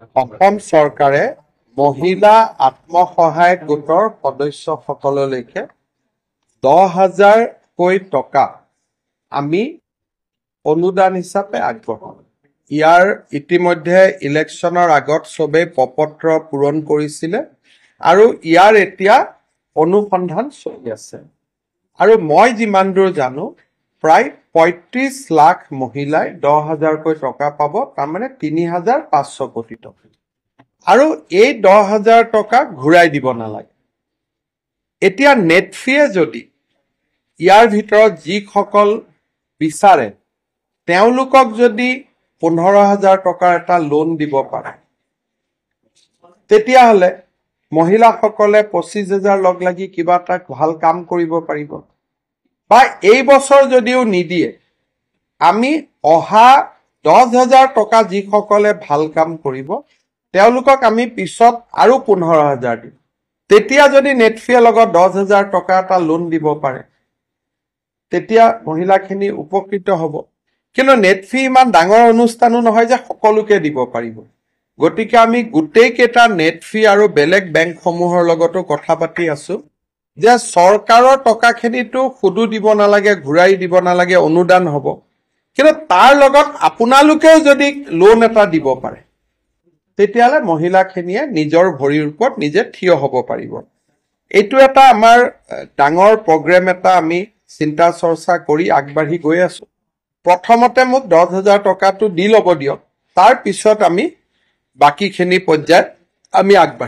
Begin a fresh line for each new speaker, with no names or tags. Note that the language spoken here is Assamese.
অসম চৰকাৰে মহিলা আত্মসহায়ক গোটৰ সদস্যসকললৈকে 10,000কৈ টকা আমি অনুদান হিচাপে আগবঢ়াম। ইয়াৰ ইতিমধ্যে ইলেকশ্যনৰ আগত সবেই প্ৰপত্ৰ পূৰণ কৰিছিলে আৰু ইয়াৰ এতিয়া অনুসন্ধান চলি আছে। আৰু মই যিমান দূৰ জানো প্ৰায় 35 লাখ মহিলাই 10,000কৈ টকা পাব, তাৰমানে 3,500 কোটি টকা। আৰু এই 10,000 টকা ঘূৰাই দিব নালাগে। এতিয়া নেটফিয়ে যদি ইয়াৰ ভিতৰত যিসকল বিচাৰে তেওঁলোকক যদি 15,000 টকাৰ এটা লোন দিব পাৰে, তেতিয়াহ'লে মহিলাসকলে 25,000 লগ লাগি কিবা এটা ভাল কাম কৰিব পাৰিব। বা এই বছৰ যদিও নিদিয়ে, আমি অহা 10,000 টকা যিসকলে ভাল কাম কৰিব তেওঁলোকক আমি পিছত আৰু 15,000 দিম। তেতিয়া যদি নেটফিয়ে লগত 10,000 টকা এটা লোন দিব পাৰে, তেতিয়া মহিলাখিনি উপকৃত হ'ব। কিন্তু নেটফি ইমান ডাঙৰ অনুষ্ঠানো নহয় যে সকলোকে দিব পাৰিব। গতিকে আমি গোটেই কেইটা নেটফি আৰু বেলেগ বেংকসমূহৰ লগতো কথা পাতি আছো যে চৰকাৰৰ টকাখিনিতো সুদো দিব নালাগে, ঘূৰাই দিব নালাগে, অনুদান হ'ব। কিন্তু তাৰ লগত আপোনালোকেও যদি লোন এটা দিব পাৰে, তেতিয়াহ'লে মহিলাখিনিয়ে নিজৰ ভৰিৰ ওপৰত নিজে থিয় হ'ব পাৰিব। এইটো এটা আমাৰ ডাঙৰ প্ৰগ্ৰেম এটা আমি চিন্তা চৰ্চা কৰি আগবাঢ়ি গৈ আছো। প্ৰথমতে মোক 10,000 টকাটো দি ল'ব দিয়ক, তাৰ পিছত আমি বাকীখিনি পৰ্যায়ত আমি আগবাঢ়িম।